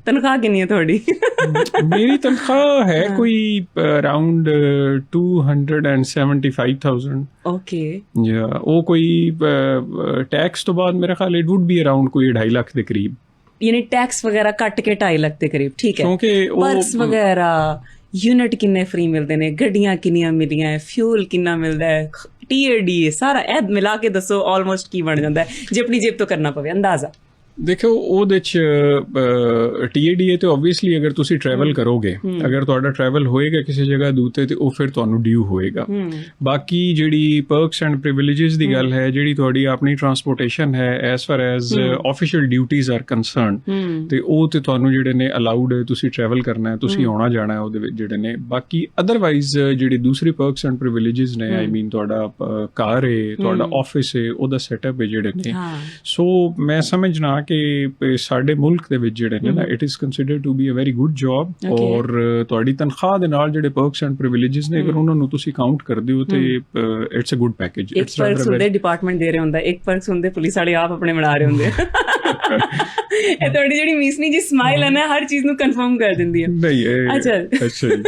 ਤਨਖਾਹ ਕਿੰਨੀ ਹੈ ਤੁਹਾਡੀ? ਮੇਰੀ ਤਨਖਾਹ ਹੈ ਕੋਈ ਅਰਾਊਂਡ 275,000। ਓਕੇ। ਜਾਂ ਉਹ ਕੋਈ ਟੈਕਸ ਤੋਂ ਬਾਅਦ ਮੇਰਾ ਖਿਆਲ ਇਟ ਵੁੱਡ ਬੀ ਅਰਾਊਂਡ ਕੋਈ 2.5 ਲੱਖ ਦੇ ਕਰੀਬ, ਯਾਨੀ ਟੈਕਸ ਵਗੈਰਾ ਕੱਟ ਕੇ 2.5 ਲੱਖ ਦੇ ਕਰੀਬ। ਠੀਕ ਹੈ। ਕਿਉਂਕਿ ਪਰਕਸ ਵਗੈਰਾ, ਯੂਨਿਟ ਕਿੰਨੇ ਫ੍ਰੀ ਮਿਲਦੇ ਨੇ, ਗੱਡੀਆਂ ਕਿੰਨੀਆਂ ਮਿਲੀਆਂ ਹੈ, ਫਿਊਲ ਕਿੰਨਾ ਮਿਲਦਾ ਹੈ, TAD ਸਾਰਾ ਇਹ ਮਿਲਾ ਕੇ ਦੱਸੋ ਆਲਮੋਸਟ ਕੀ ਬਣ ਜਾਂਦਾ ਹੈ ਜੇ ਆਪਣੀ ਜੇਬ ਤੋਂ ਕਰਨਾ ਪਵੇ ਅੰਦਾਜ਼ਾ? ਦੇਖੋ ਉਹਦੇ 'ਚ TADA ਤੇ ਓਬਵੀਅਸਲੀ ਅਗਰ ਤੁਸੀਂ ਟਰੈਵਲ ਕਰੋਗੇ, ਅਗਰ ਤੁਹਾਡਾ ਟਰੈਵਲ ਹੋਏਗਾ ਕਿਸੇ ਜਗ੍ਹਾ ਦੇ ਉੱਤੇ ਤੇ ਉਹ ਫਿਰ ਤੁਹਾਨੂੰ ਡਿਊ ਹੋਏਗਾ। ਬਾਕੀ ਜਿਹੜੀ ਪਰਕਸ ਐਂਡ ਪ੍ਰਿਵਿਲੇਜਸ ਦੀ ਗੱਲ ਹੈ, ਜਿਹੜੀ ਤੁਹਾਡੀ ਆਪਣੀ ਟਰਾਂਸਪੋਰਟੇਸ਼ਨ ਹੈ as far as official duties are concerned, ਤੇ ਉਹ ਤੇ ਤੁਹਾਨੂੰ ਜਿਹੜੇ ਨੇ ਅਲਾਊਡ ਹੈ, ਤੁਸੀਂ ਟਰੈਵਲ ਕਰਨਾ ਹੈ, ਤੁਸੀਂ ਆਉਣਾ ਜਾਣਾ ਹੈ ਉਹਦੇ ਵਿੱਚ ਜਿਹੜੇ ਨੇ। ਬਾਕੀ ਅਦਰਵਾਈਜ਼ ਜਿਹੜੀ ਦੂਸਰੀ ਪਰਕਸ ਐਂਡ ਪ੍ਰਿਵਿਲੇਜਸ ਨੇ, ਆਈ ਮੀਨ ਤੁਹਾਡਾ ਕਾਰ ਹੈ, ਤੁਹਾਡਾ ਆਫਿਸ ਹੈ, ਉਹਦਾ ਸੈਟਅਪ ਹੈ ਜਿਹੜੇ ਨੇ। ਸੋ ਮੈਂ ਸਮਝਣਾ ਕਿ ਸਾਡੇ ਮੁਲਕ ਦੇ ਵਿੱਚ ਜਿਹੜੇ ਨੇ ਨਾ, it is considered to be a very good job. ਔਰ ਤੁਹਾਡੀ ਤਨਖਾਹ ਦੇ ਨਾਲ ਜਿਹੜੇ ਪਰਕਸ ਐਂਡ ਪ੍ਰਿਵਿਲੇਜਸ ਨੇ, ਅਗਰ ਉਹਨਾਂ ਨੂੰ ਤੁਸੀਂ ਕਾਊਂਟ ਕਰਦੇ ਹੋ ਤੇ ਇਟਸ ਅ ਗੁੱਡ ਪੈਕੇਜ। ਇੱਕ ਪਰਕਸ ਹੁੰਦੇ ਡਿਪਾਰਟਮੈਂਟ ਦੇ ਰਹੇ ਹੁੰਦਾ, ਇੱਕ ਪਰਕਸ ਹੁੰਦੇ ਪੁਲਿਸ ਵਾਲੇ ਆਪ ਆਪਣੇ ਬਣਾ ਰਹੇ ਹੁੰਦੇ। ਇਹ ਤੁਹਾਡੀ ਜਿਹੜੀ ਮੀਸਨੀ ਜੀ ਸਮਾਈਲ ਹੈ ਨਾ, ਹਰ ਚੀਜ਼ ਨੂੰ ਕਨਫਰਮ ਕਰ ਦਿੰਦੀ ਹੈ। ਨਹੀਂ, ਅੱਛਾ ਜੀ।